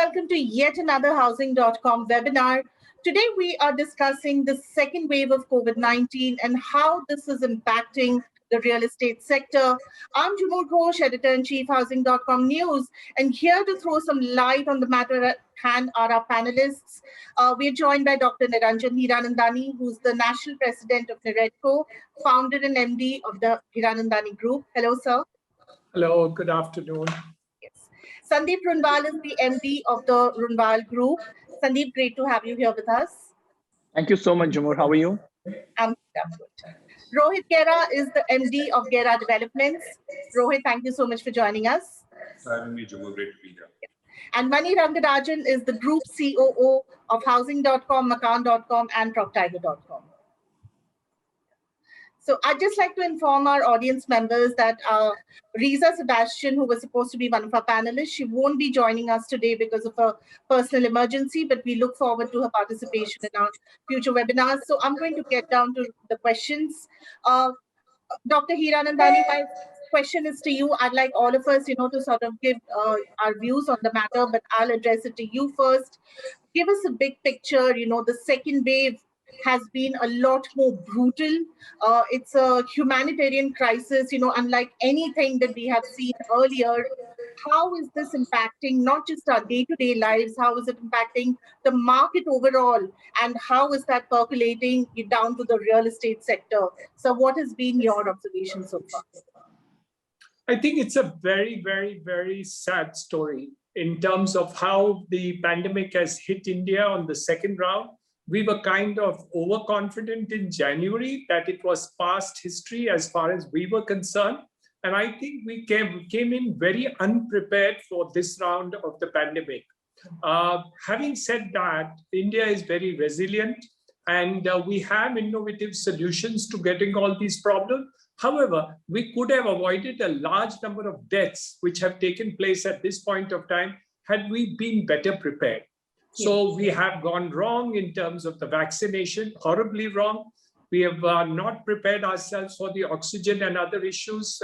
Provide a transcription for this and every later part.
welcome to yet another Housing.com webinar. Today we are discussing the second wave of COVID-19 and how this is impacting the real estate sector. I'm Jhumur, Ghosh, Editor-in-Chief, Housing.com News, and here to throw some light on the matter at hand are our panelists. We're joined by Dr. Niranjan Hiranandani, who's the National President of NAREDCO, founder and MD of the Hiranandani Group. Hello, sir. Hello, good afternoon. Yes. Sandeep Runwal is the MD of the Runwal Group. Sandeep, great to have you here with us. Thank you so much, Jhumur. How are you? I'm good. Rohit Gera is the MD of Gera Developments. Rohit, thank you so much for joining us. Having me, Jhumur. Great to be here. And Rangarajan is the Group COO of Housing.com, Makan.com, and PropTiger.com. So I'd just like to inform our audience members that Riza Sebastian, who was supposed to be one of our panelists, she won't be joining us today because of a personal emergency, but we look forward to her participation in our future webinars. So I'm going to get down to the questions. Dr. Hiranandani, my question is to you. I'd like all of us, to sort of give our views on the matter, but I'll address it to you first. Give us a big picture. The second wave has been a lot more brutal. It's a humanitarian crisis, unlike anything that we have seen earlier. How is this impacting not just our day-to-day lives? How is it impacting the market overall? And how is that percolating down to the real estate sector? So what has been your observation so far? I think it's a very, very, very sad story in terms of how the pandemic has hit India on the second round. We were kind of overconfident in January that it was past history as far as we were concerned. And I think we came in very unprepared for this round of the pandemic. Having said that, India is very resilient and we have innovative solutions to getting all these problems. However, we could have avoided a large number of deaths which have taken place at this point of time had we been better prepared. So we have gone wrong in terms of the vaccination, horribly wrong. We have not prepared ourselves for the oxygen and other issues.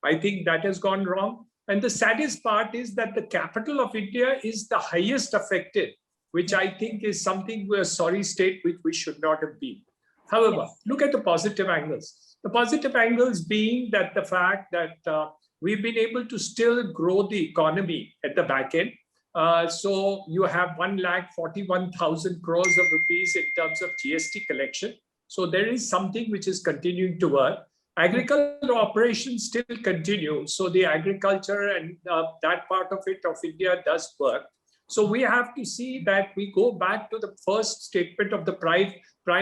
I think that has gone wrong. And the saddest part is that the capital of India is the highest affected, which I think is something we're sorry state which we should not have been. However, look at the positive angles. The positive angles being that the fact that we've been able to still grow the economy at the back end. So you have 1,41,000 crores of rupees in terms of GST collection. So there is something which is continuing to work. Agricultural operations still continue. So the agriculture and that part of it of India does work. So we have to see that we go back to the first statement of the Prime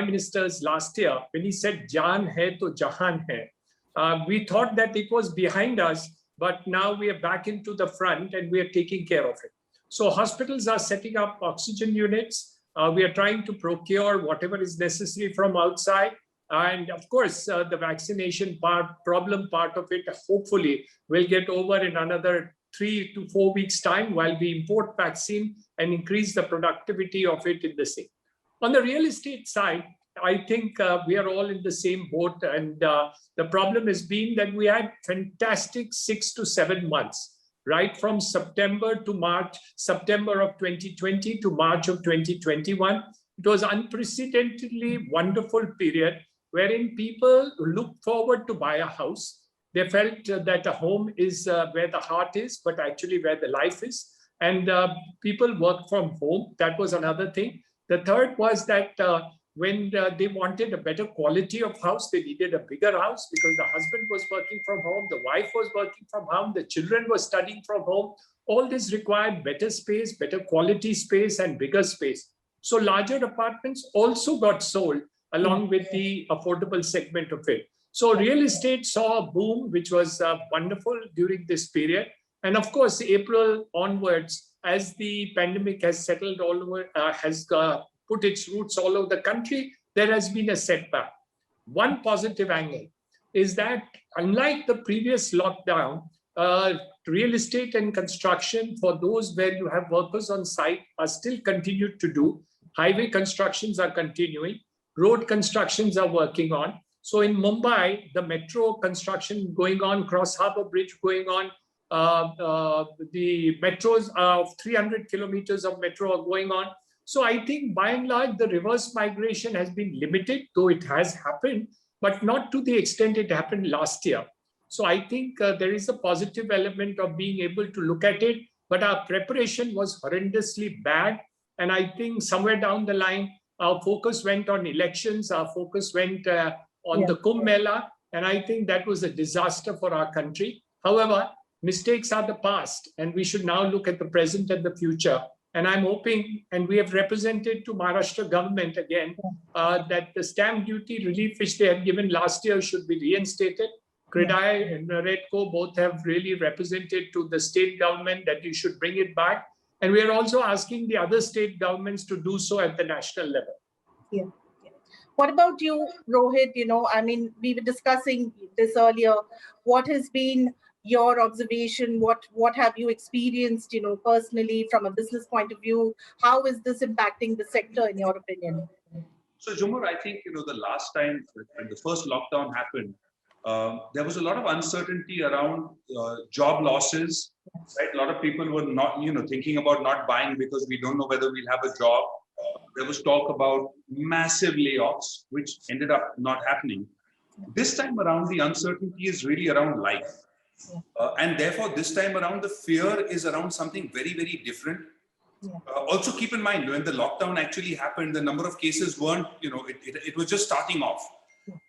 Minister's last year when he said, "Jaan hai to jahan hai." We thought that it was behind us, but now we are back into the front and we are taking care of it. So hospitals are setting up oxygen units. We are trying to procure whatever is necessary from outside. And of course, the vaccination problem part of it, hopefully, will get over in another 3 to 4 weeks' time while we import vaccine and increase the productivity of it in the same. On the real estate side, I think we are all in the same boat. And the problem has been that we had fantastic 6 to 7 months. Right from September to March, September of 2020 to March of 2021. It was unprecedentedly wonderful period wherein people looked forward to buy a house. They felt that a home is where the heart is, but actually where the life is. And people worked from home. That was another thing. The third was that when they wanted a better quality of house, they needed a bigger house because the husband was working from home, the wife was working from home, the children were studying from home. All this required better space, better quality space, and bigger space. So larger apartments also got sold along with the affordable segment of it. So real estate saw a boom, which was wonderful during this period. And of course, April onwards, as the pandemic has settled all over, has put its roots all over the country, there has been a setback. One positive angle is that unlike the previous lockdown, real estate and construction for those where you have workers on site are still continued to do. Highway constructions are continuing. Road constructions are working on. So in Mumbai, the metro construction going on, Cross Harbour Bridge going on, The metros of 300 kilometers of metro are going on. So I think by and large, the reverse migration has been limited, though it has happened, but not to the extent it happened last year. So I think there is a positive element of being able to look at it, but our preparation was horrendously bad. And I think somewhere down the line, our focus went on elections, our focus went on the Kumbh Mela, and I think that was a disaster for our country. However, mistakes are the past, and we should now look at the present and the future. And I'm hoping, and we have represented to Maharashtra government again, that the stamp duty relief which they had given last year should be reinstated. CREDAI and NAREDCO both have really represented to the state government that you should bring it back. And we are also asking the other state governments to do so at the national level. Yeah. What about you, Rohit? I mean, we were discussing this earlier. What has been your observation? What have you experienced, personally from a business point of view? How is this impacting the sector, in your opinion? So, Jhumur, I think, the last time when the first lockdown happened, there was a lot of uncertainty around job losses, right? A lot of people were not, thinking about not buying because we don't know whether we'll have a job. There was talk about massive layoffs, which ended up not happening. This time around, the uncertainty is really around life. And therefore, this time around, the fear is around something very, very different. Also, keep in mind, when the lockdown actually happened, the number of cases weren't, it was just starting off.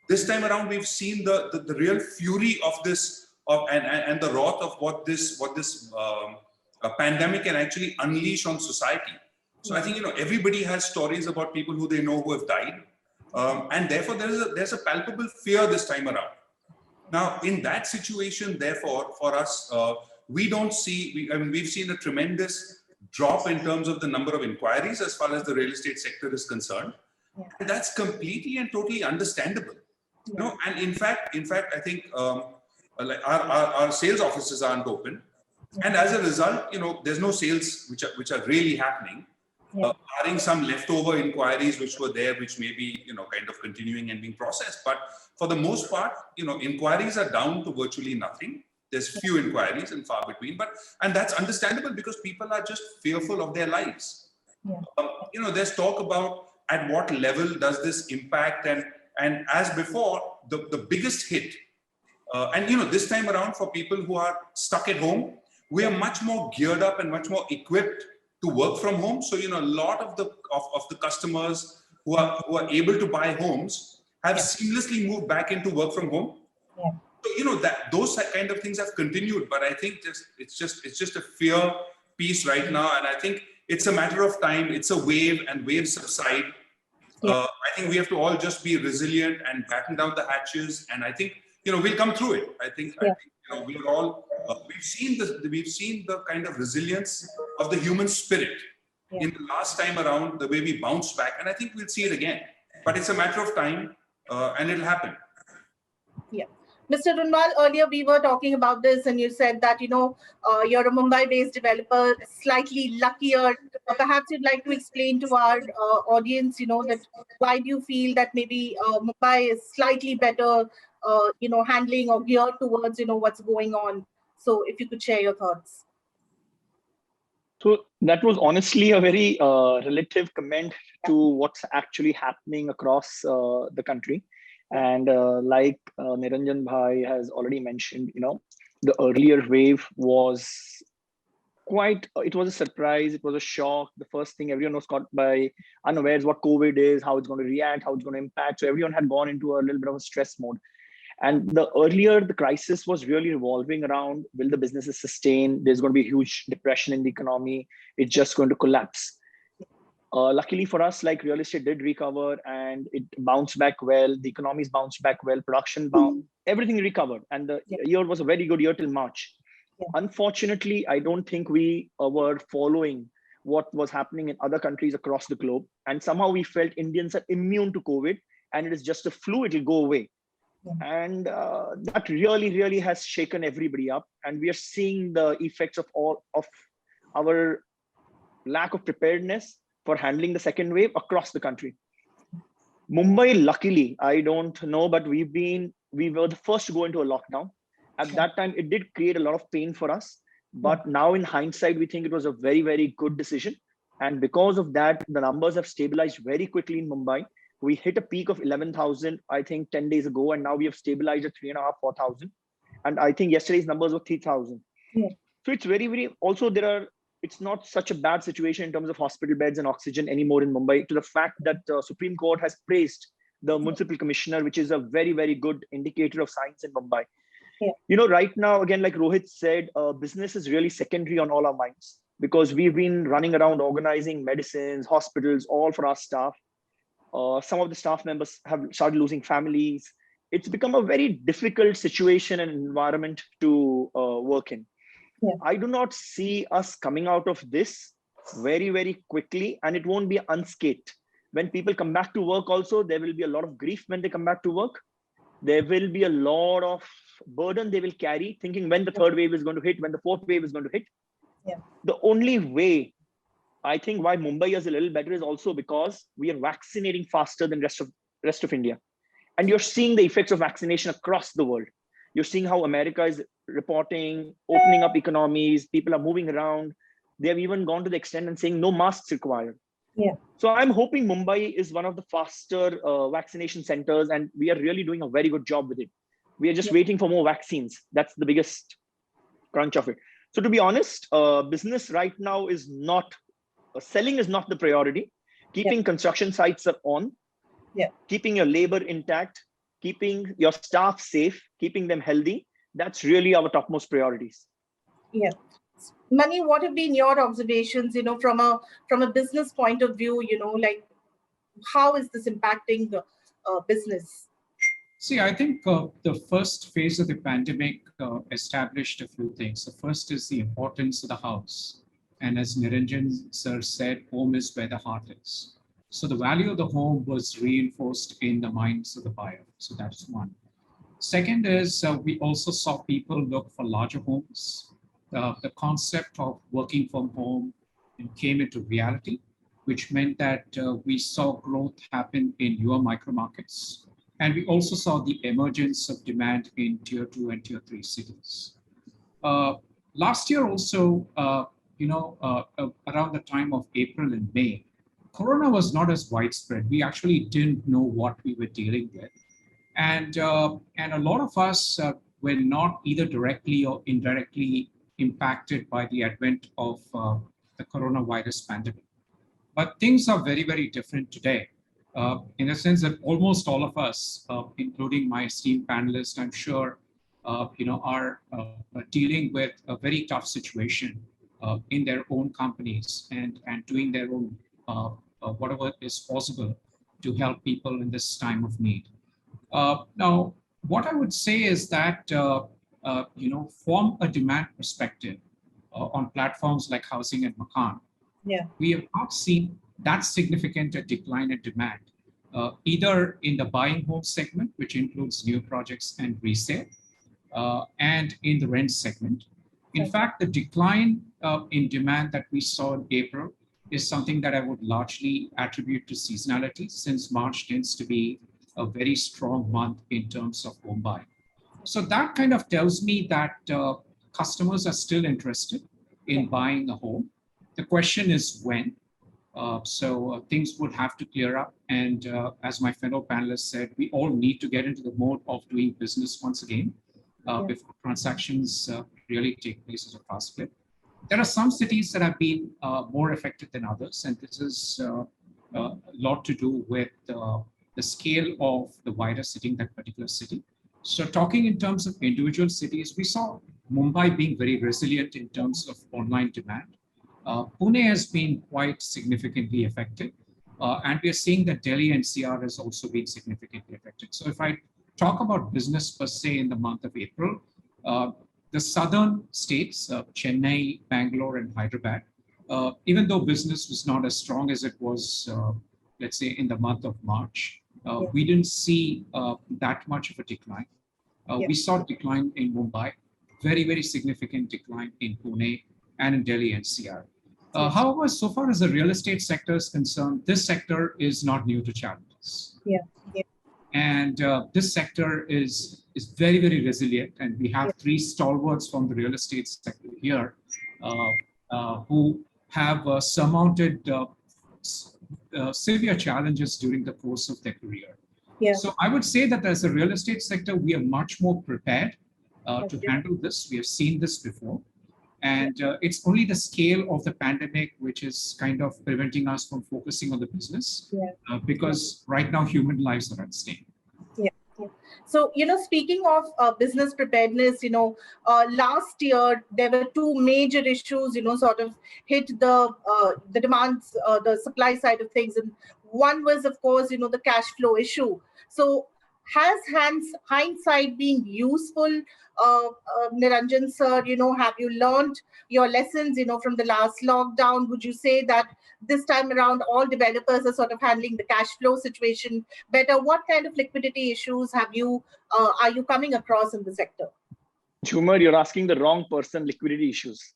This time around, we've seen the real fury of this, and the wrath of what this pandemic can actually unleash on society. So I think, everybody has stories about people who they know who have died. And therefore, there's a palpable fear this time around. Now, in that situation, therefore, for us, we don't see, we've seen a tremendous drop in terms of the number of inquiries as far as the real estate sector is concerned. And that's completely and totally understandable. And in fact, I think like our sales offices aren't open. And as a result, there's no sales which are really happening. Barring some leftover inquiries which were there, which may be, kind of continuing and being processed. But for the most part, inquiries are down to virtually nothing. There's few inquiries and far between, and that's understandable because people are just fearful of their lives. There's talk about at what level does this impact, and as before, the biggest hit, and this time around for people who are stuck at home, we are much more geared up and much more equipped to work from home. So, a lot of the customers who are able to buy homes have seamlessly moved back into work from home. So, that those kind of things have continued, but I think it's just a fear piece right now. And I think it's a matter of time. It's a wave, and waves subside. I think we have to all just be resilient and batten down the hatches. And I think, we'll come through it. I think we're all, we've seen the kind of resilience of the human spirit in the last time around, the way we bounced back. And I think we'll see it again, but it's a matter of time, and it'll happen. Mr. Runwal, earlier we were talking about this, and you said that, you're a Mumbai-based developer, slightly luckier. Perhaps you'd like to explain to our audience, that why do you feel that maybe Mumbai is slightly better, handling or geared towards, what's going on. So if you could share your thoughts. So that was honestly a very relative comment to what's actually happening across the country. And like Niranjan Bhai has already mentioned, the earlier wave was it was a surprise. It was a shock. The first thing everyone was caught by unawares what COVID is, how it's going to react, how it's going to impact. So everyone had gone into a little bit of a stress mode. And the earlier the crisis was really revolving around, will the businesses sustain? There's going to be a huge depression in the economy. It's just going to collapse. Luckily for us, like real estate did recover and it bounced back well. The economy's bounced back well, production everything recovered. And the year was a very good year till March. Unfortunately, I don't think we were following what was happening in other countries across the globe. And somehow we felt Indians are immune to COVID and it is just a flu, it will go away. And that really has shaken everybody up. And we are seeing the effects of all of our lack of preparedness for handling the second wave across the country. Mumbai, luckily, I don't know, but we were the first to go into a lockdown. At that time, it did create a lot of pain for us. But now in hindsight, we think it was a very, very good decision. And because of that, the numbers have stabilized very quickly in Mumbai. We hit a peak of 11,000, I think 10 days ago, and now we have stabilized at 3,500, 4,000. And I think yesterday's numbers were 3,000. Yeah. So it's very, very, also it's not such a bad situation in terms of hospital beds and oxygen anymore in Mumbai, to the fact that the Supreme Court has praised the municipal commissioner, which is a very, very good indicator of science in Mumbai. Yeah. Right now, again, like Rohit said, business is really secondary on all our minds, because we've been running around organizing medicines, hospitals, all for our staff. Some of the staff members have started losing families. It's become a very difficult situation and environment to work in. Yeah. I do not see us coming out of this very, very quickly, and it won't be unscathed. When people come back to work also, there will be a lot of grief when they come back to work. There will be a lot of burden they will carry, thinking when the third wave is going to hit, when the fourth wave is going to hit. Yeah. The only way, I think, why Mumbai is a little better is also because we are vaccinating faster than rest of India. And you're seeing the effects of vaccination across the world. You're seeing how America is reporting, opening up economies, people are moving around. They have even gone to the extent and saying no masks required. Yeah. So I'm hoping Mumbai is one of the faster vaccination centers, and we are really doing a very good job with it. We are just waiting for more vaccines. That's the biggest crunch of it. So to be honest, business right now is not, selling is not the priority. Keeping construction sites are on. Yeah. Keeping your labor intact, keeping your staff safe, keeping them healthy. That's really our topmost priorities. Yeah. Mani, what have been your observations, from a business point of view, like how is this impacting the business? See, I think the first phase of the pandemic established a few things. The first is the importance of the house. And as Niranjan sir said, home is where the heart is. So the value of the home was reinforced in the minds of the buyer. So that's one. Second is we also saw people look for larger homes. The concept of working from home came into reality, which meant that we saw growth happen in newer micro markets. And we also saw the emergence of demand in tier 2 and tier 3 cities. Last year also, around the time of April and May, Corona was not as widespread. We actually didn't know what we were dealing with. And a lot of us were not either directly or indirectly impacted by the advent of the coronavirus pandemic. But things are very, very different today. In a sense that almost all of us, including my esteemed panelists, I'm sure, are dealing with a very tough situation in their own companies and doing their own whatever is possible to help people in this time of need. Now, what I would say is that, from a demand perspective on platforms like Housing and Makaan, we have not seen that significant a decline in demand, either in the buying home segment, which includes new projects and resale, and in the rent segment. In fact, the decline in demand that we saw in April is something that I would largely attribute to seasonality, since March tends to be a very strong month in terms of home buying. So that kind of tells me that customers are still interested in buying a home. The question is when. So things would have to clear up. And as my fellow panelists said, we all need to get into the mode of doing business once again before transactions really take place at a fast clip. There are some cities that have been more affected than others, and this is a lot to do with the scale of the virus hitting that particular city. So talking in terms of individual cities, we saw Mumbai being very resilient in terms of online demand. Pune has been quite significantly affected. And we are seeing that Delhi NCR has also been significantly affected. So if I talk about business per se in the month of April, the southern states, Chennai, Bangalore, and Hyderabad, even though business was not as strong as it was, let's say, in the month of March, we didn't see that much of a decline. We saw a decline in Mumbai, very, very significant decline in Pune and in Delhi NCR. However, so far as the real estate sector is concerned, this sector is not new to challenges. And this sector is very, very resilient. And we have three stalwarts from the real estate sector here. who have surmounted severe challenges during the course of their career. Yeah. So I would say that as a real estate sector, we are much more prepared to Okay. handle this. We have seen this before. And it's only the scale of the pandemic which is kind of preventing us from focusing on the business, because right now human lives are at stake. So, speaking of business preparedness, last year there were two major issues, sort of hit the demands, the supply side of things. And one was, of course, the cash flow issue. So has hindsight been useful, Niranjan sir? Have you learned your lessons, from the last lockdown? Would you say that this time around all developers are sort of handling the cash flow situation better? What kind of liquidity issues are you coming across in the sector? Jhumur, you're asking the wrong person. Liquidity issues.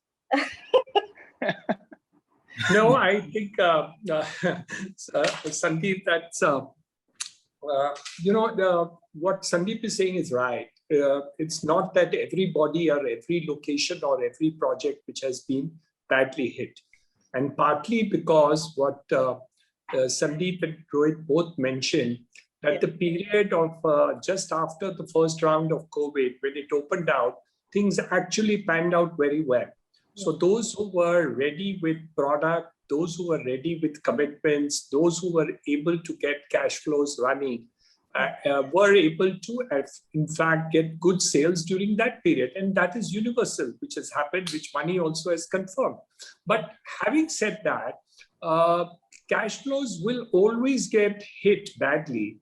No, I think, Sandeep, that's, what Sandeep is saying is right. It's not that everybody or every location or every project which has been badly hit. And partly because what Sandeep and Rohit both mentioned, that the period of just after the first round of COVID, when it opened out, things actually panned out very well. So those who were ready with product, those who were ready with commitments, those who were able to get cash flows running, were able to, in fact, get good sales during that period. And that is universal, which has happened, which money also has confirmed. But having said that, cash flows will always get hit badly.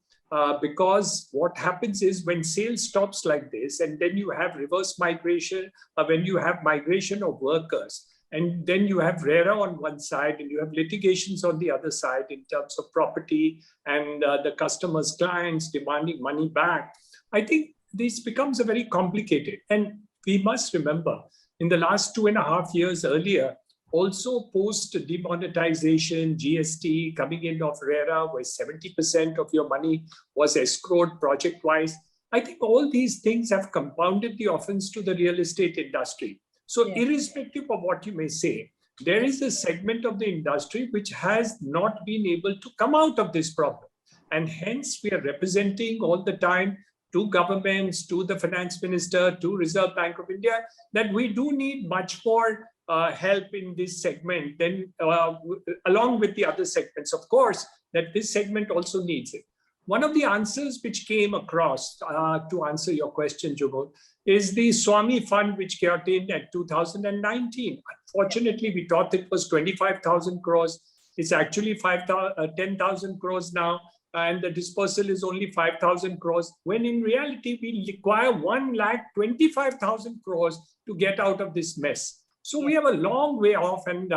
Because what happens is when sales stops like this, and then you have reverse migration, when you have migration of workers, and then you have RERA on one side, and you have litigations on the other side in terms of property and the customers' clients demanding money back. I think this becomes a very complicated. And we must remember, in the last 2.5 years earlier, also post demonetization, GST coming in of RERA, where 70% of your money was escrowed project-wise. I think all these things have compounded the offense to the real estate industry. So irrespective of what you may say, there is a segment of the industry which has not been able to come out of this problem. And hence we are representing all the time to governments, to the finance minister, to Reserve Bank of India, that we do need much more help in this segment, then along with the other segments, of course, that this segment also needs it. One of the answers which came across to answer your question, Jhumur, is the Swami Fund, which got in at 2019. Unfortunately, we thought it was 25,000 crores. It's actually 10,000 crores now. And the dispersal is only 5,000 crores, when in reality, we require 1,25,000 crores to get out of this mess. So we have a long way off, and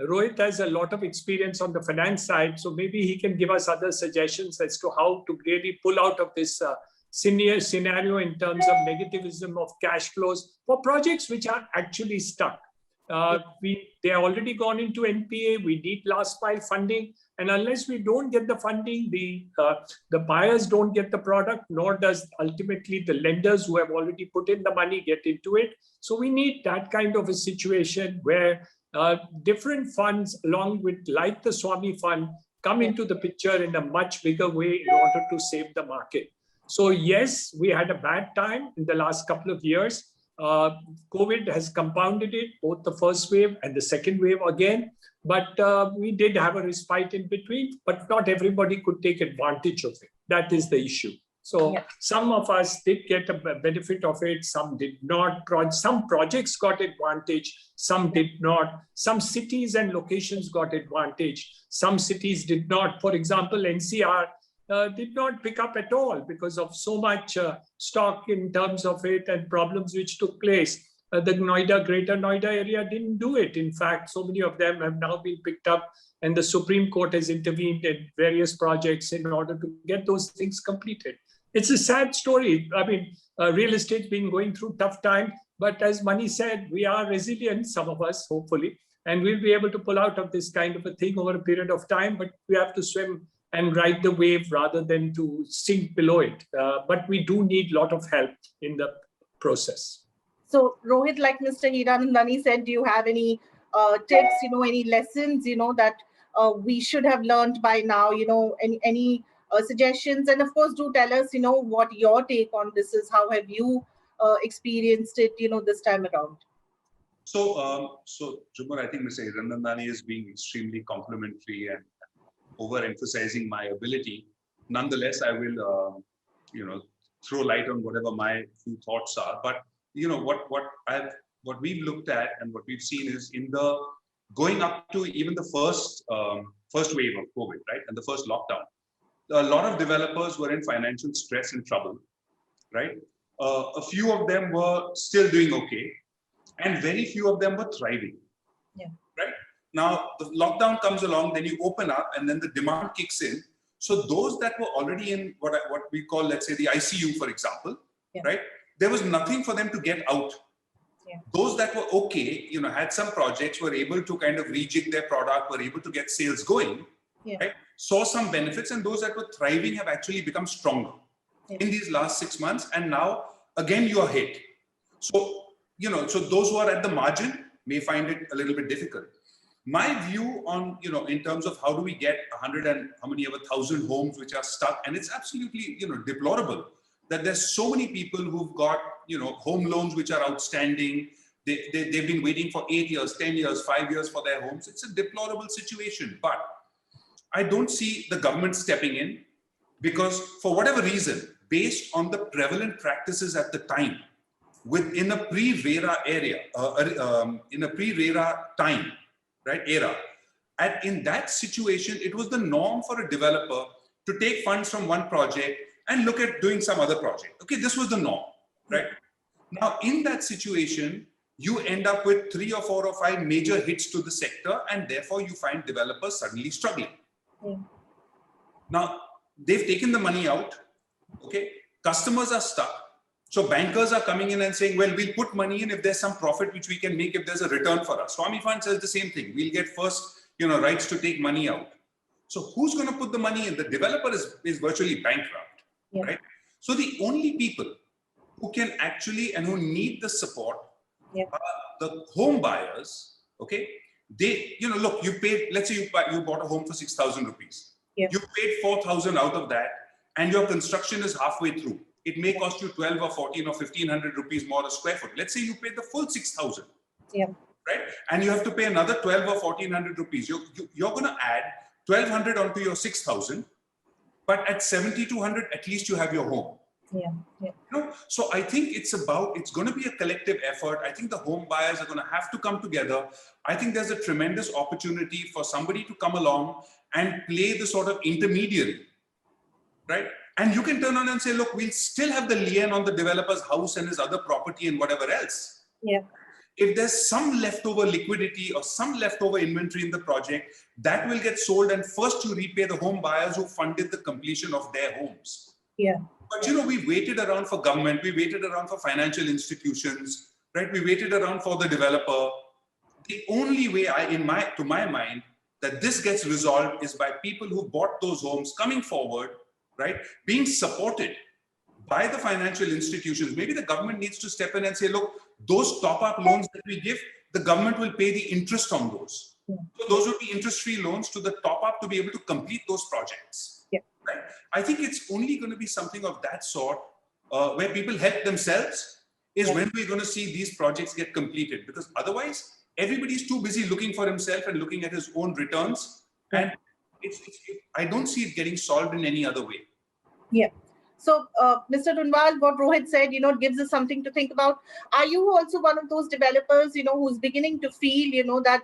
Rohit has a lot of experience on the finance side. So maybe he can give us other suggestions as to how to really pull out of this scenario in terms of negativism of cash flows for projects which are actually stuck. They are already gone into NPA. We need last mile funding. And unless we don't get the funding, the buyers don't get the product, nor does ultimately the lenders who have already put in the money get into it. So we need that kind of a situation where different funds, along with like the Swami Fund, come into the picture in a much bigger way in order to save the market. So yes, we had a bad time in the last couple of years. COVID has compounded it, both the first wave and the second wave again. But we did have a respite in between, but not everybody could take advantage of it. That is the issue. So some of us did get a benefit of it, some did not. Some projects got advantage, some did not. Some cities and locations got advantage, some cities did not. For example, NCR did not pick up at all because of so much stock in terms of it and problems which took place. The Greater Noida area didn't do it. In fact, so many of them have now been picked up, and the Supreme Court has intervened in various projects in order to get those things completed. It's a sad story. I mean, real estate's been going through tough time, but as Mani said, we are resilient, some of us, hopefully, and we'll be able to pull out of this kind of a thing over a period of time, but we have to swim and ride the wave rather than to sink below it. But we do need a lot of help in the process. So Rohit, like Mr. Hiranandani said, do you have any tips, any lessons, that we should have learned by now, any suggestions? And of course, do tell us, what your take on this is. How have you experienced it, this time around? So Jhumur, I think Mr. Hiranandani is being extremely complimentary and overemphasizing my ability. Nonetheless, I will, throw light on whatever my few thoughts are. But what we've looked at and what we've seen is in the going up to even the first wave of COVID, right, and the first lockdown, a lot of developers were in financial stress and trouble, right? A few of them were still doing okay, and very few of them were thriving. Yeah. Right? Now, the lockdown comes along, then you open up, and then the demand kicks in. So those that were already in what we call, let's say, the ICU, for example, yeah. right? There was nothing for them to get out. Yeah. Those that were okay, had some projects, were able to kind of rejig their product, were able to get sales going, yeah. right? Saw some benefits, and those that were thriving have actually become stronger in these last 6 months. And now, again, you are hit. So, so those who are at the margin may find it a little bit difficult. My view on, in terms of how do we get 100 and how many ever 1,000 homes which are stuck, and it's absolutely, deplorable that there's so many people who've got, home loans which are outstanding. They've been waiting for 8 years, 10 years, 5 years for their homes. It's a deplorable situation, but I don't see the government stepping in because for whatever reason, based on the prevalent practices at the time, within a pre-RERA area, in a pre-RERA time, right, era. And in that situation, it was the norm for a developer to take funds from one project and look at doing some other project. Okay, this was the norm, right? Now, in that situation, you end up with 3 or 4 or 5 major hits to the sector, and therefore you find developers suddenly struggling. Yeah. Now, they've taken the money out, okay? Customers are stuck. So bankers are coming in and saying, well, we'll put money in if there's some profit which we can make, if there's a return for us. Swami Fund says the same thing. We'll get first, rights to take money out. So who's going to put the money in? The developer is virtually bankrupt, right? So the only people who can actually and who need the support are the home buyers, okay? They, look, you paid, let's say you bought a home for 6,000 rupees. Yeah. You paid 4,000 out of that and your construction is halfway through. It may cost you 12 or 14 or 1,500 rupees more a square foot. Let's say you paid the full 6,000, right? And you have to pay another 12 or 1,400 rupees. You're going to add 1,200 onto your 6,000, but at 7,200, at least you have your home. So I think it's going to be a collective effort. I think the home buyers are going to have to come together. I think there's a tremendous opportunity for somebody to come along and play the sort of intermediary, right? And you can turn on and say, look, we'll still have the lien on the developer's house and his other property and whatever else. Yeah. If there's some leftover liquidity or some leftover inventory in the project, that will get sold. And first you repay the home buyers who funded the completion of their homes. Yeah. But, we waited around for government. We waited around for financial institutions, right? We waited around for the developer. The only way to my mind, that this gets resolved is by people who bought those homes coming forward, right, being supported by the financial institutions. Maybe the government needs to step in and say, look, those top-up loans that we give, the government will pay the interest on those. So those would be interest-free loans to the top-up to be able to complete those projects. Yeah. Right? I think it's only going to be something of that sort where people help themselves is when we're going to see these projects get completed. Because otherwise, everybody's too busy looking for himself and looking at his own returns. And I don't see it getting solved in any other way. Yeah. So, Mr. Runwal, what Rohit said, gives us something to think about. Are you also one of those developers, who's beginning to feel, that,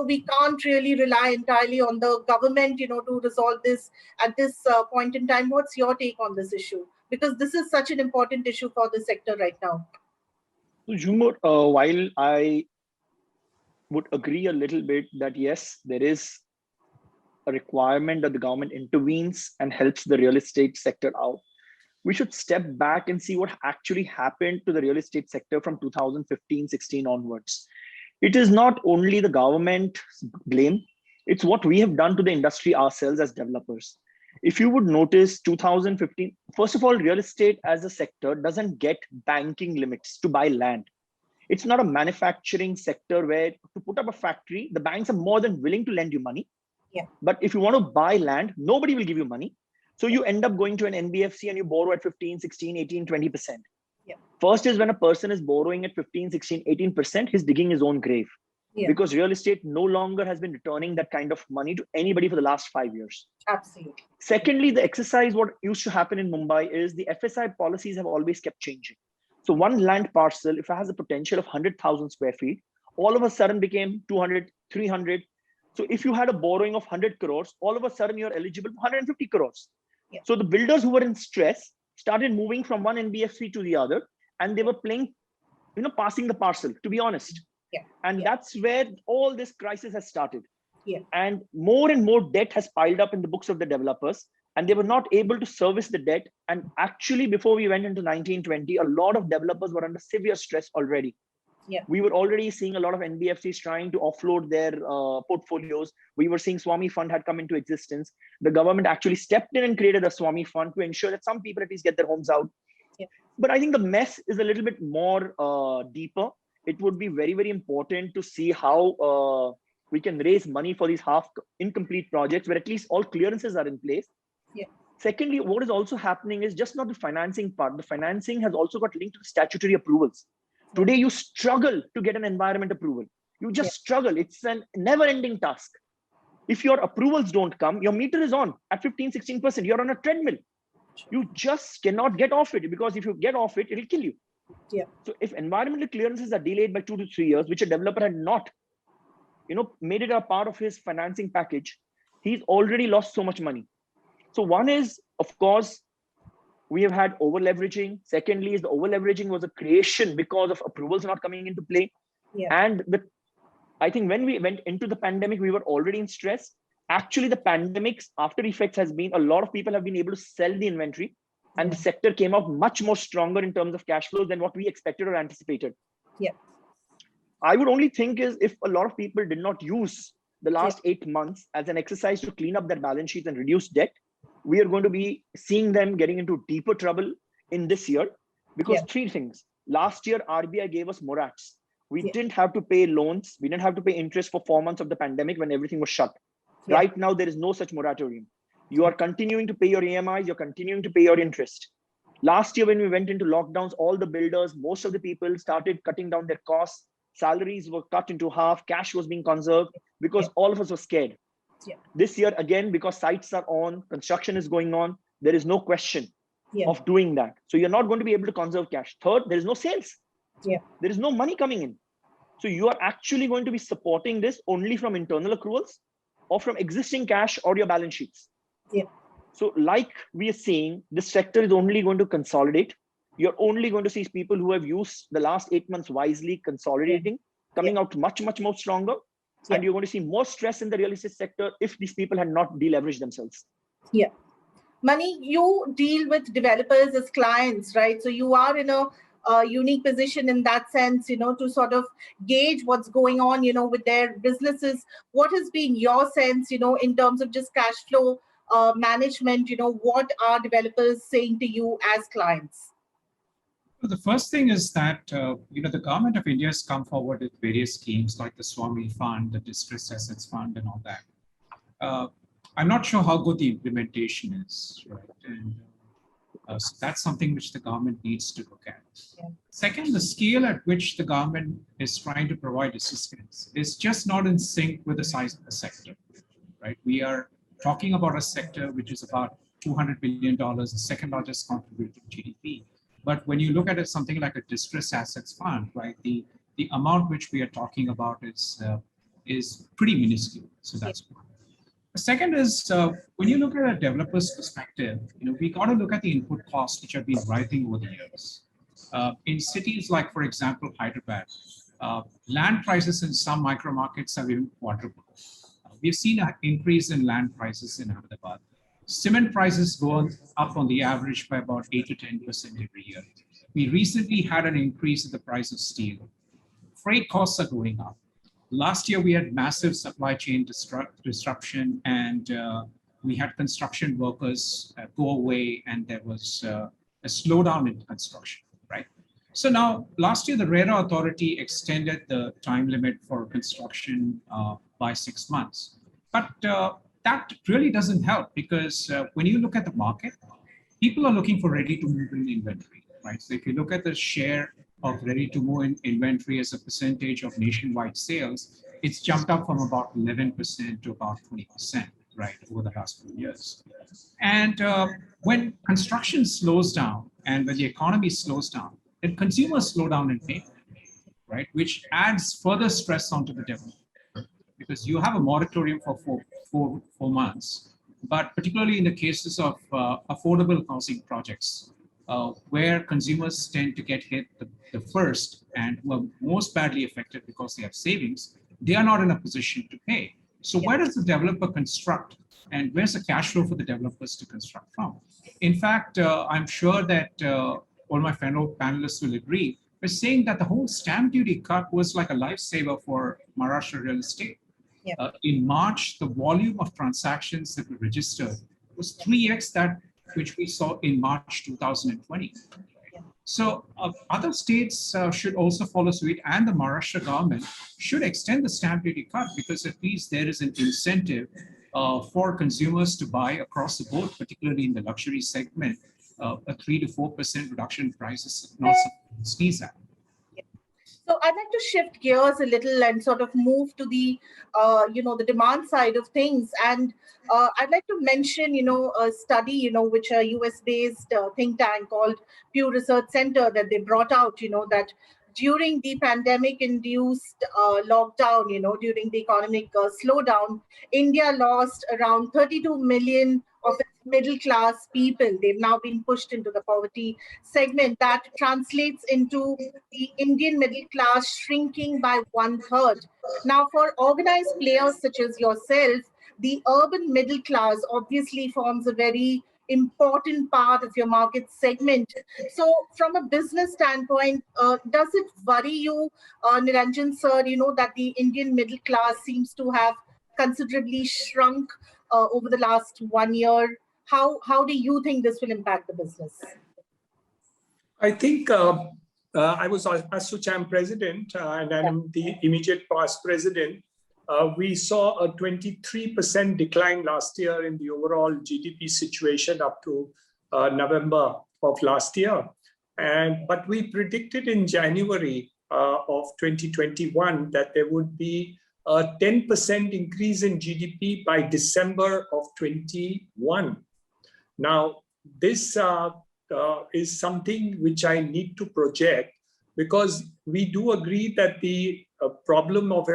we can't really rely entirely on the government, to resolve this at this point in time? What's your take on this issue? Because this is such an important issue for the sector right now. So, Jhumur, while I would agree a little bit that, yes, there is a requirement that the government intervenes and helps the real estate sector out, we should step back and see what actually happened to the real estate sector from 2015-16 onwards. It is not only the government's blame, it's what we have done to the industry ourselves as developers. If you would notice 2015, first of all, real estate as a sector doesn't get banking limits to buy land. It's not a manufacturing sector where to put up a factory, the banks are more than willing to lend you money. Yeah. But if you want to buy land, nobody will give you money. So you end up going to an NBFC and you borrow at 15, 16, 18, 20%. Yeah. First is when a person is borrowing at 15, 16, 18%, he's digging his own grave. Yeah. Because real estate no longer has been returning that kind of money to anybody for the last 5 years. Absolutely. Secondly, the exercise, what used to happen in Mumbai is the FSI policies have always kept changing. So one land parcel, if it has a potential of 100,000 square feet, all of a sudden became 200, 300. So if you had a borrowing of 100 crores, all of a sudden you're eligible for 150 crores. Yeah. So the builders who were in stress started moving from one NBFC to the other, and they were playing, passing the parcel, to be honest. Yeah. And that's where all this crisis has started. Yeah. And more debt has piled up in the books of the developers, and they were not able to service the debt. And actually, before we went into 1920, a lot of developers were under severe stress already. Yeah. We were already seeing a lot of NBFCs trying to offload their portfolios. We were seeing Swami Fund had come into existence. The government actually stepped in and created a Swami Fund to ensure that some people at least get their homes out. Yeah. But I think the mess is a little bit more deeper. It would be very, very important to see how we can raise money for these half incomplete projects where at least all clearances are in place. Yeah. Secondly, what is also happening is just not the financing part. The financing has also got linked to statutory approvals. Yeah. Today, you struggle to get an environment approval. You just struggle. It's a never-ending task. If your approvals don't come, your meter is on at 15, 16%. You're on a treadmill. You just cannot get off it, because if you get off it, it'll kill you. Yeah. So if environmental clearances are delayed by 2 to 3 years, which a developer had not, made it a part of his financing package, he's already lost so much money. So one is, of course, we have had over leveraging. Secondly, is the over leveraging was a creation because of approvals not coming into play. Yeah. And I think when we went into the pandemic, we were already in stress. Actually, the pandemic's after effects has been a lot of people have been able to sell the inventory, and the sector came out much more stronger in terms of cash flows than what we expected or anticipated. Yeah. I would only think is if a lot of people did not use the last 8 months as an exercise to clean up their balance sheets and reduce debt, we are going to be seeing them getting into deeper trouble in this year, because 3 things. Last year, RBI gave us morats. We didn't have to pay loans. We didn't have to pay interest for 4 months of the pandemic when everything was shut. Right now, there is no such moratorium. You are continuing to pay your EMIs. You're continuing to pay your interest. Last year, when we went into lockdowns, all the builders, most of the people started cutting down their costs. Salaries were cut into half. Cash was being conserved because all of us were scared. This year, again, because sites are on, construction is going on, there is no question of doing that. So you're not going to be able to conserve cash. Third, there is no sales. There is no money coming in. So you are actually going to be supporting this only from internal accruals or from existing cash or your balance sheets. So like we are seeing, this sector is only going to consolidate. You're only going to see people who have used the last 8 months wisely consolidating, coming out much, much more stronger. And you're going to see more stress in the real estate sector if these people had not deleveraged themselves. Yeah. Mani, you deal with developers as clients, right? So you are in a unique position in that sense, to sort of gauge what's going on, with their businesses. What has been your sense, in terms of just cash flow management? What are developers saying to you as clients? Well, the first thing is that, the government of India has come forward with various schemes like the Swami Fund, the Distressed Assets Fund, and all that. I'm not sure how good the implementation is, right? And so that's something which the government needs to look at. Second, the scale at which the government is trying to provide assistance is just not in sync with the size of the sector, right? We are talking about a sector which is about $200 billion, the second largest contributor to GDP. But when you look at it, something like a distressed assets fund, right, the amount which we are talking about is pretty minuscule. So that's one. The second is when you look at a developer's perspective, we got to look at the input costs which have been rising over the years. In cities like, for example, Hyderabad, land prices in some micro markets have even quadrupled. We've seen an increase in land prices in Ahmedabad. Cement prices go up on the average by about 8 to 10% every year. We recently had an increase in the price of steel. Freight costs are going up. Last year, we had massive supply chain disruption, and we had construction workers go away, and there was a slowdown in construction, right? So now, last year, the RERA authority extended the time limit for construction by 6 months. But that really doesn't help, because when you look at the market, people are looking for ready-to-move in inventory, right? So if you look at the share of ready-to-move in inventory as a percentage of nationwide sales, it's jumped up from about 11% to about 20%, right, over the last few years. And when construction slows down and when the economy slows down, then consumers slow down in payment, right, which adds further stress onto the developer, because you have a moratorium for four months. But particularly in the cases of affordable housing projects, where consumers tend to get hit the first and who are most badly affected because they have savings, they are not in a position to pay. So where does the developer construct, and where's the cash flow for the developers to construct from? In fact, I'm sure that all my fellow panelists will agree, we're saying that the whole stamp duty cut was like a lifesaver for Maharashtra real estate. In March, the volume of transactions that were registered was 3x that which we saw in March 2020. So other states should also follow suit, and the Maharashtra government should extend the stamp duty cut, because at least there is an incentive for consumers to buy across the board, particularly in the luxury segment. A 3 to 4% reduction in prices not something to sneeze at. So I'd like to shift gears a little and sort of move to the, the demand side of things. And I'd like to mention, a study, which a US-based think tank called Pew Research Center that they brought out, that during the pandemic-induced lockdown, during the economic slowdown, India lost around 32 million of its middle-class people. They've now been pushed into the poverty segment. That translates into the Indian middle class shrinking by 1/3. Now, for organized players such as yourself, the urban middle class obviously forms a very important part of your market segment. So from a business standpoint, does it worry you, Niranjan sir, that the Indian middle class seems to have considerably shrunk over the last 1 year? How do you think this will impact the business? I think I was ASSOCHAM president, and I'm the immediate past president. We saw a 23% decline last year in the overall GDP situation up to November of last year. But we predicted in January of 2021 that there would be a 10% increase in GDP by December of 21. Now, this is something which I need to project, because we do agree that the problem of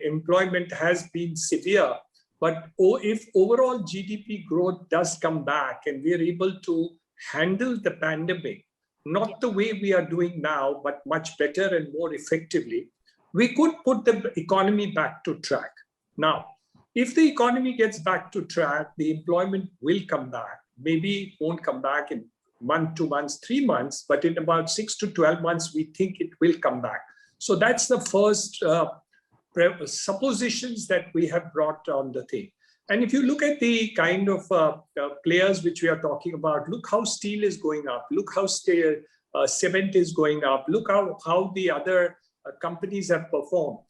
employment has been severe. But if overall GDP growth does come back and we are able to handle the pandemic, not the way we are doing now, but much better and more effectively, we could put the economy back to track. Now, if the economy gets back to track, the employment will come back. Maybe it won't come back in 1, 2 months, 3 months, but in about 6 to 12 months, we think it will come back. So that's the first suppositions that we have brought on the thing. And if you look at the kind of players which we are talking about, look how steel is going up, look how cement is going up, look how the other companies have performed.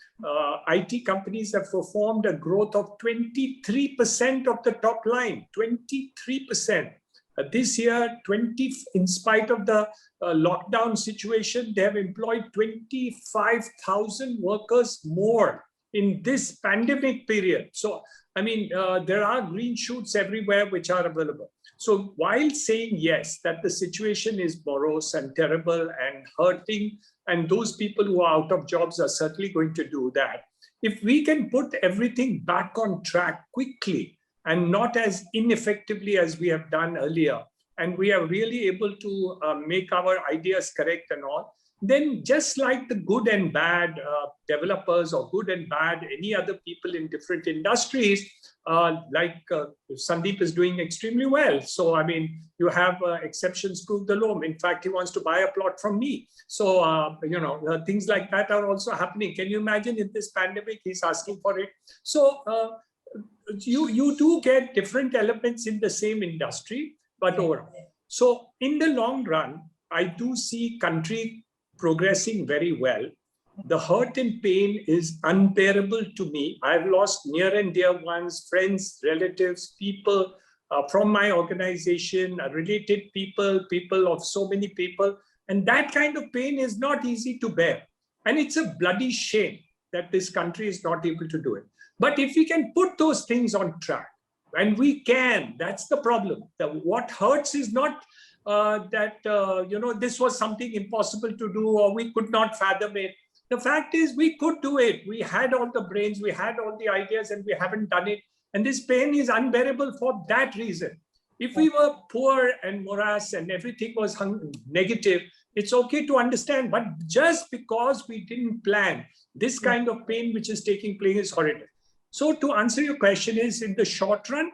IT companies have performed a growth of 23% of the top line, 23%. This year, in spite of the lockdown situation, they have employed 25,000 workers more in this pandemic period. So, I mean, there are green shoots everywhere which are available. So while saying yes, that the situation is morose and terrible and hurting, and those people who are out of jobs are certainly going to do that, if we can put everything back on track quickly and not as ineffectively as we have done earlier, and we are really able to make our ideas correct and all, then just like the good and bad developers or good and bad any other people in different industries, Sandeep is doing extremely well. So, I mean, you have exceptions prove the law. In fact, he wants to buy a plot from me. So, things like that are also happening. Can you imagine in this pandemic, he's asking for it? So, you do get different elements in the same industry, but overall. So in the long run, I do see country progressing very well. The hurt and pain is unbearable to me. I've lost near and dear ones, friends, relatives, people from my organization, related people, people of so many people. And that kind of pain is not easy to bear. And it's a bloody shame that this country is not able to do it. But if we can put those things on track, and we can, that's the problem. What hurts is not that this was something impossible to do or we could not fathom it. The fact is we could do it. We had all the brains, we had all the ideas, and we haven't done it. And this pain is unbearable for that reason. If we were poor and morass and everything was negative, it's okay to understand. But just because we didn't plan, this kind of pain which is taking place is horrible. So to answer your question is, in the short run,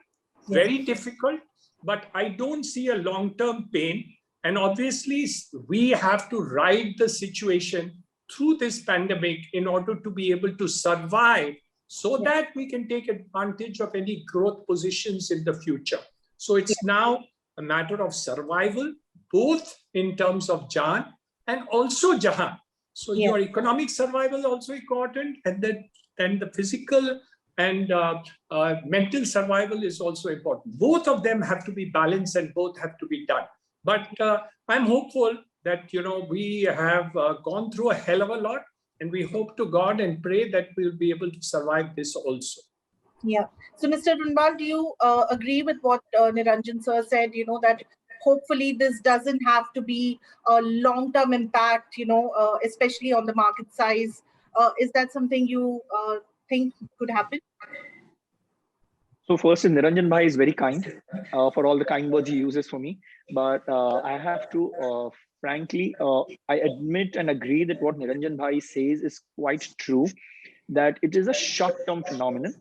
very difficult, but I don't see a long-term pain. And obviously, we have to ride the situation through this pandemic in order to be able to survive so that we can take advantage of any growth positions in the future. So it's now a matter of survival, both in terms of Jaan and also Jahan. So your economic survival is also important, and then the physical and mental survival is also important. Both of them have to be balanced and both have to be done. But I'm hopeful that we have gone through a hell of a lot, and we hope to God and pray that we'll be able to survive this also. Yeah. So, Mr. Runwal, do you agree with what Niranjan sir said, that hopefully this doesn't have to be a long-term impact, especially on the market size? Is that something you think could happen? So first, Niranjan Bhai is very kind for all the kind words he uses for me. But I have to, frankly, I admit and agree that what Niranjan Bhai says is quite true, that it is a short-term phenomenon.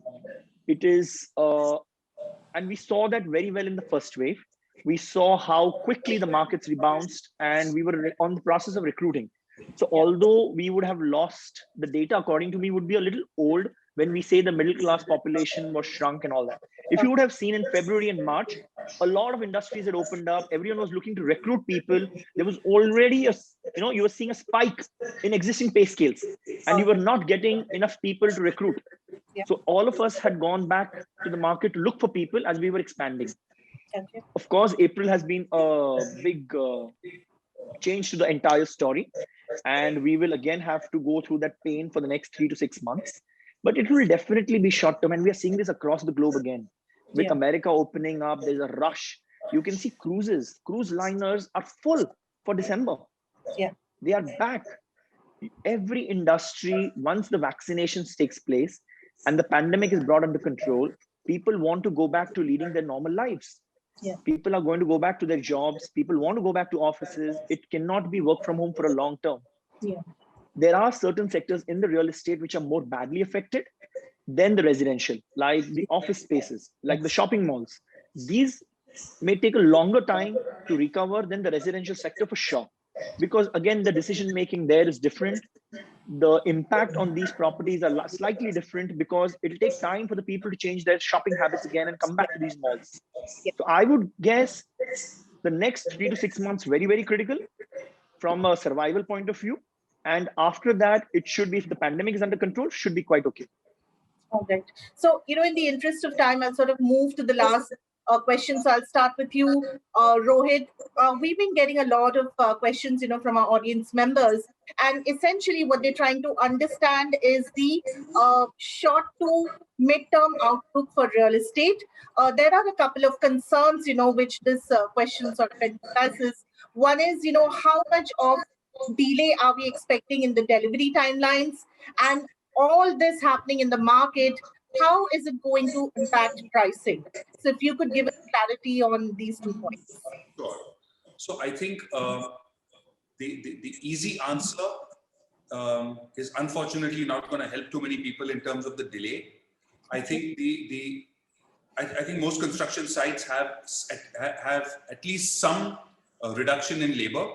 It is, and we saw that very well in the first wave. We saw how quickly the markets rebounded, and we were on the process of recruiting. So although we would have lost, the data, according to me, would be a little old when we say the middle class population was shrunk and all that. If you would have seen in February and March, a lot of industries had opened up. Everyone was looking to recruit people. There was already you were seeing a spike in existing pay scales, and you were not getting enough people to recruit. So all of us had gone back to the market to look for people as we were expanding. Of course, April has been a big change to the entire story, and we will again have to go through that pain for the next 3 to 6 months. But it will definitely be short term, and we are seeing this across the globe again. With America opening up, there's a rush. You can see cruise liners are full for December. They are back. Every industry, once the vaccinations takes place and the pandemic is brought under control, people want to go back to leading their normal lives. People are going to go back to their jobs. People want to go back to offices. It cannot be work from home for a long term. There are certain sectors in the real estate which are more badly affected than the residential, like the office spaces, like the shopping malls. These may take a longer time to recover than the residential sector for sure. Because again, the decision making there is different. The impact on these properties are slightly different because it'll take time for the people to change their shopping habits again and come back to these malls. So I would guess the next 3 to 6 months, very, very critical from a survival point of view. And after that, it should be, if the pandemic is under control, should be quite okay. All right. So, in the interest of time, I'll sort of move to the last question. So I'll start with you, Rohit. We've been getting a lot of questions, from our audience members. And essentially what they're trying to understand is the short to mid-term outlook for real estate. There are a couple of concerns, which this question sort of addresses. One is, how much of delay are we expecting in the delivery timelines? And all this happening in the market, how is it going to impact pricing? So if you could give us clarity on these 2 points. Sure. So I think the easy answer is unfortunately not going to help too many people in terms of the delay. I think I think most construction sites have at least some reduction in labor.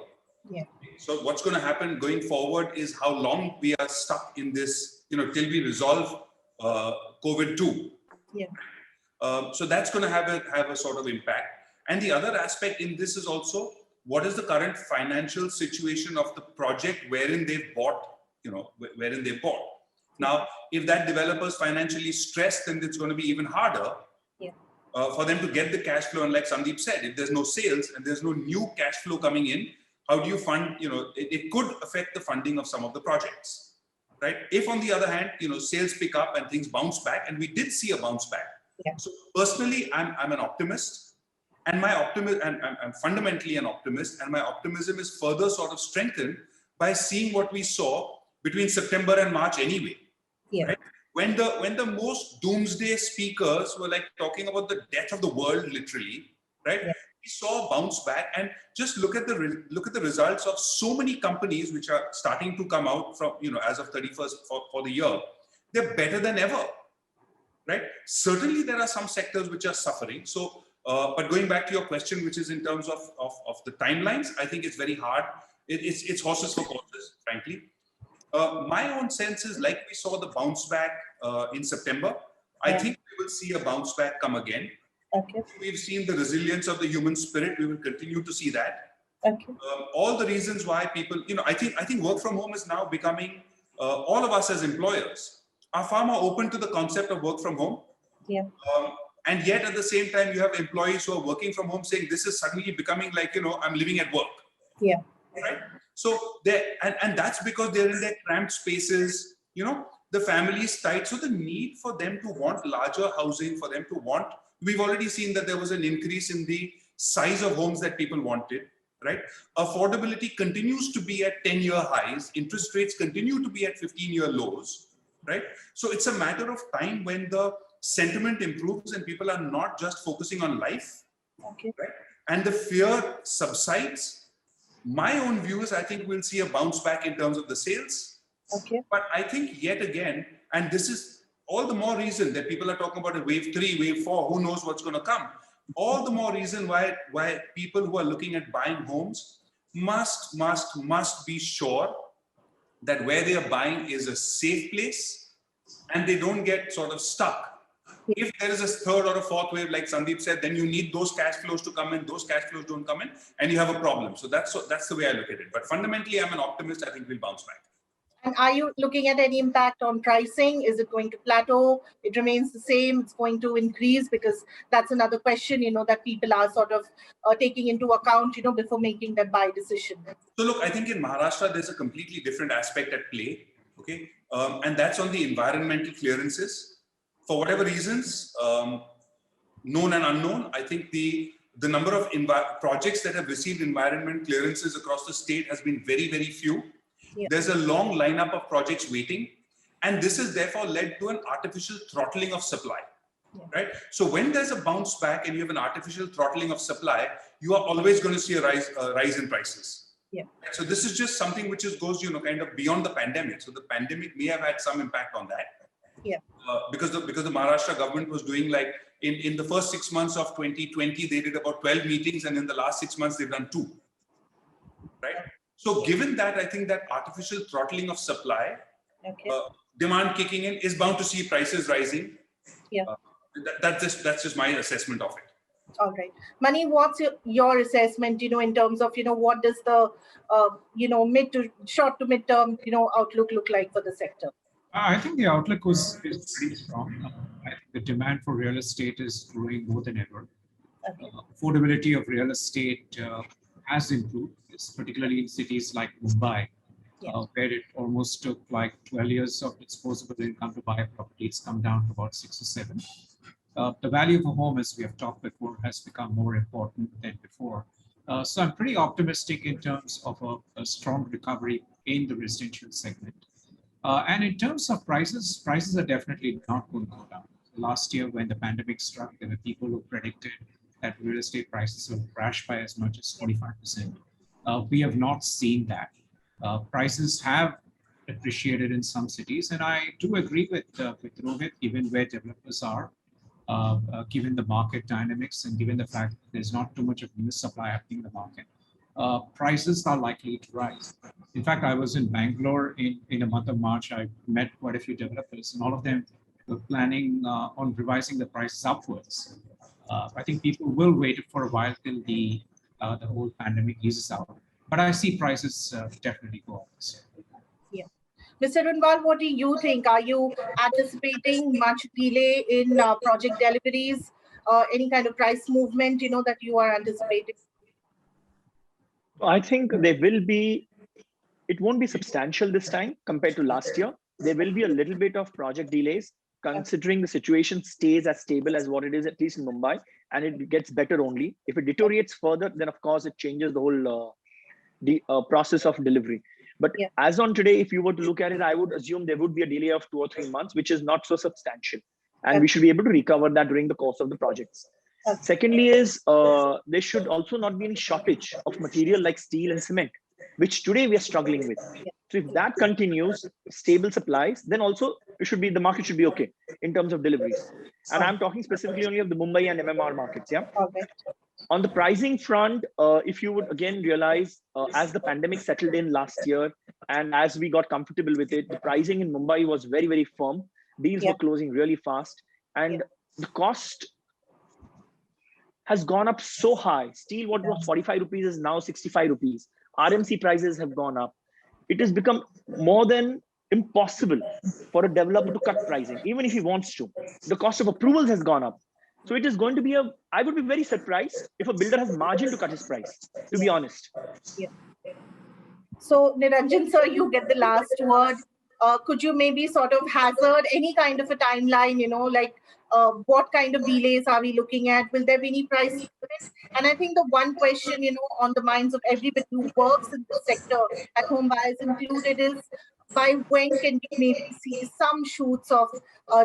So what's going to happen going forward is how long we are stuck in this, till we resolve COVID-2. So that's going to have a sort of impact. And the other aspect in this is also, what is the current financial situation of the project wherein they've bought, wherein they bought. Now, if that developer is financially stressed, then it's going to be even harder for them to get the cash flow. And like Sandeep said, if there's no sales and there's no new cash flow coming in, how do you fund, it could affect the funding of some of the projects, right? If on the other hand, sales pick up and things bounce back, and we did see a bounce back. So personally, I'm an optimist, and I'm fundamentally an optimist, and my optimism is further sort of strengthened by seeing what we saw between September and March anyway. Right? When the most doomsday speakers were like talking about the death of the world, literally, right? We saw a bounce back, and just look at the results of so many companies which are starting to come out from, as of 31st for the year. They're better than ever, right? Certainly there are some sectors which are suffering. So, but going back to your question, which is in terms of the timelines, I think it's very hard. It's horses for courses, frankly. My own sense is, like we saw the bounce back in September, I think we will see a bounce back come again. We've seen the resilience of the human spirit. We will continue to see that. All the reasons why people, I think work from home is now becoming, all of us as employers are far more open to the concept of work from home. And yet at the same time, you have employees who are working from home saying this is suddenly becoming like, I'm living at work. Right? So and that's because they're in their cramped spaces, the family is tight. So the need for them to want larger housing, for them to want, we've already seen that there was an increase in the size of homes that people wanted, right? Affordability continues to be at 10-year highs. Interest rates continue to be at 15-year lows, right? So it's a matter of time when the sentiment improves and people are not just focusing on life, right? And the fear subsides. My own view is, I think we'll see a bounce back in terms of the sales. But I think yet again, and this is all the more reason that people are talking about a wave 3, wave 4, who knows what's going to come. All the more reason why people who are looking at buying homes must be sure that where they are buying is a safe place and they don't get sort of stuck. If there is a third or a fourth wave, like Sandeep said, then you need those cash flows to come in. Those cash flows don't come in, and you have a problem. So that's the way I look at it. But fundamentally, I'm an optimist. I think we'll bounce back. And are you looking at any impact on pricing? Is it going to plateau? It remains the same? It's going to increase? Because that's another question, that people are sort of taking into account, before making that buy decision. So look, I think in Maharashtra, there's a completely different aspect at play. Okay, and that's on the environmental clearances. For whatever reasons, known and unknown, I think the number of projects that have received environment clearances across the state has been very, very few. There's a long lineup of projects waiting, and this has therefore led to an artificial throttling of supply, right? So when there's a bounce back and you have an artificial throttling of supply, you are always going to see a rise in prices. So this is just something which goes, kind of beyond the pandemic. So the pandemic may have had some impact on that. Because the Maharashtra government was doing, like, in the first 6 months of 2020, they did about 12 meetings, and in the last 6 months, they've done 2, right? So given that, I think that artificial throttling of supply, demand kicking in, is bound to see prices rising. That's just my assessment of it. All right. Mani, what's your assessment, in terms of, what does the, short to mid-term, outlook look like for the sector? I think the outlook is pretty strong. I think the demand for real estate is growing more than ever. Affordability of real estate has improved, particularly in cities like Mumbai, where it almost took like 12 years of disposable income to buy a property. It's come down to about 6 or 7. The value of a home, as we have talked before, has become more important than before. So I'm pretty optimistic in terms of a strong recovery in the residential segment. And in terms of prices are definitely not going to go down. Last year, when the pandemic struck, there were people who predicted that real estate prices will crash by as much as 45%. We have not seen that. Prices have appreciated in some cities, and I do agree with Rohit, given where developers are, given the market dynamics, and given the fact that there's not too much of new supply happening in the market. Prices are likely to rise. In fact, I was in Bangalore in the month of March. I met quite a few developers, and all of them planning on revising the prices upwards. I think people will wait for a while till the whole pandemic eases out. But I see prices definitely go up this year. Yeah. Mr. Runwal, what do you think? Are you anticipating much delay in project deliveries? Any kind of price movement, that you are anticipating? I think there will be, it won't be substantial this time compared to last year. There will be a little bit of project delays, considering the situation stays as stable as what it is, at least in Mumbai, and it gets better only. If it deteriorates further, then of course it changes the whole process of delivery. But Yeah. as on today, if you were to look at it, I would assume there would be a delay of 2 or 3 months, which is not so substantial. And we should be able to recover that during the course of the projects. Okay. Secondly is, there should also not be any shortage of material like steel and cement, which today we are struggling with. So if that continues, stable supplies, then also the market should be okay in terms of deliveries. And I'm talking specifically only of the Mumbai and MMR markets. Yeah. Okay. On the pricing front, if you would again realize, as the pandemic settled in last year and as we got comfortable with it, the pricing in Mumbai was very, very firm. Deals were closing really fast, and the cost has gone up so high. Steel, what was 45 rupees is now 65 rupees. RMC prices have gone up. It has become more than impossible for a developer to cut pricing, even if he wants to. The cost of approvals has gone up. So it is going to be I would be very surprised if a builder has margin to cut his price, to be honest. Yeah. So Niranjan sir, you get the last word. Could you maybe sort of hazard any kind of a timeline, like what kind of delays are we looking at? Will there be any price increase? And I think the one question, on the minds of everybody who works in this sector, at home buyers included, is by when can we maybe see some shoots of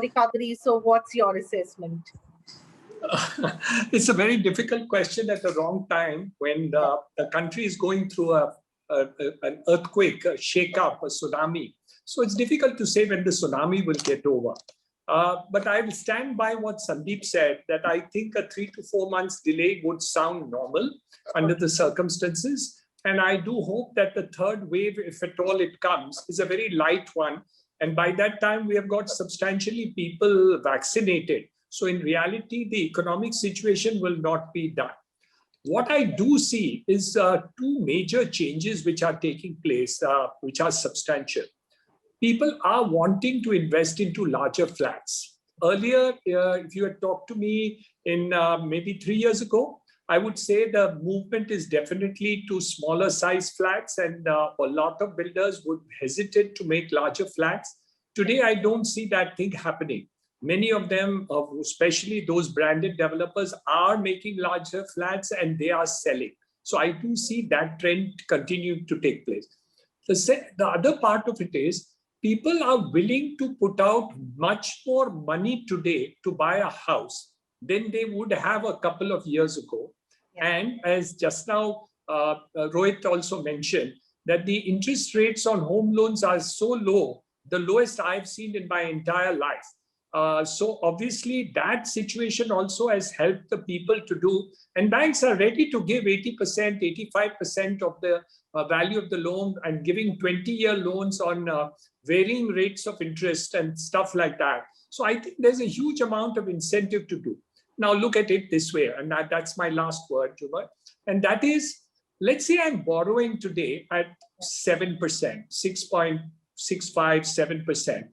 recovery? So what's your assessment? It's a very difficult question at the wrong time when the country is going through an earthquake, a shake-up, a tsunami. So it's difficult to say when the tsunami will get over. But I will stand by what Sandeep said, that I think a 3 to 4 months delay would sound normal under the circumstances. And I do hope that the third wave, if at all it comes, is a very light one. And by that time, we have got substantially people vaccinated. So in reality, the economic situation will not be done. What I do see is 2 major changes which are taking place, which are substantial. People are wanting to invest into larger flats. Earlier, if you had talked to me in maybe 3 years ago, I would say the movement is definitely to smaller size flats, and a lot of builders would hesitate to make larger flats. Today, I don't see that thing happening. Many of them, especially those branded developers, are making larger flats and they are selling. So I do see that trend continuing to take place. The other part of it is people are willing to put out much more money today to buy a house than they would have a couple of years ago. And as just now Rohit also mentioned, that the interest rates on home loans are so low, the lowest I've seen in my entire life. So obviously that situation also has helped the people to do, and banks are ready to give 80%, 85% of the value of the loan, and giving 20-year loans on varying rates of interest and stuff like that. So I think there's a huge amount of incentive to do. Now look at it this way, and that's my last word, Jhumur. And that is, let's say I'm borrowing today at 7%, 6.65, 7%.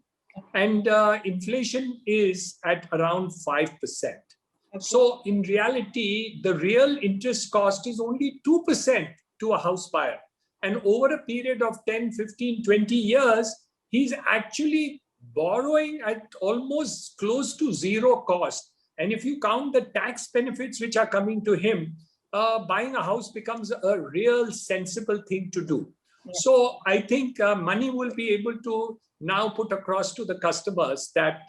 And inflation is at around 5%. So in reality, the real interest cost is only 2% to a house buyer. And over a period of 10, 15, 20 years, he's actually borrowing at almost close to zero cost. And if you count the tax benefits which are coming to him, buying a house becomes a real sensible thing to do. So I think money will be able to now put across to the customers that,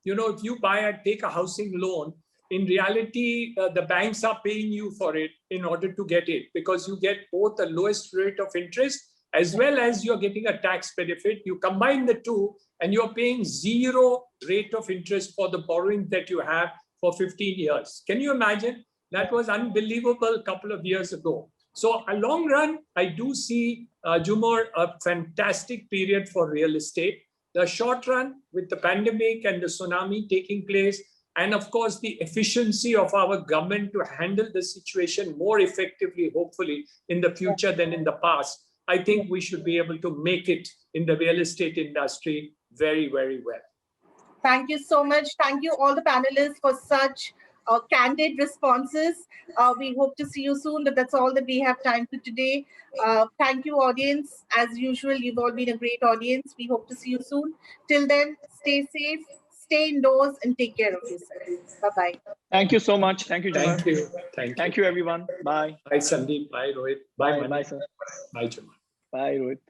if you take a housing loan, in reality, the banks are paying you for it in order to get it, because you get both the lowest rate of interest as well as you're getting a tax benefit. You combine the two and you're paying zero rate of interest for the borrowing that you have for 15 years. Can you imagine? That was unbelievable a couple of years ago. So a long run, I do see, Jhumur, a fantastic period for real estate. The short run, with the pandemic and the tsunami taking place, and of course, the efficiency of our government to handle the situation more effectively, hopefully, in the future than in the past, I think we should be able to make it in the real estate industry very, very well. Thank you so much. Thank you all the panelists for such candid responses. We hope to see you soon, but that's all that we have time for today. Thank you, audience. As usual, you've all been a great audience. We hope to see you soon. Till then, stay safe, stay indoors, and take care of yourself. Bye-bye. Thank you so much. Thank you, Jhumur. Thank you. Thank you, everyone. Bye. Bye, Sandeep. Bye, Rohit. Bye, Bye, Mani. bye, sir. Bye, Jhumur. Bye, Rohit.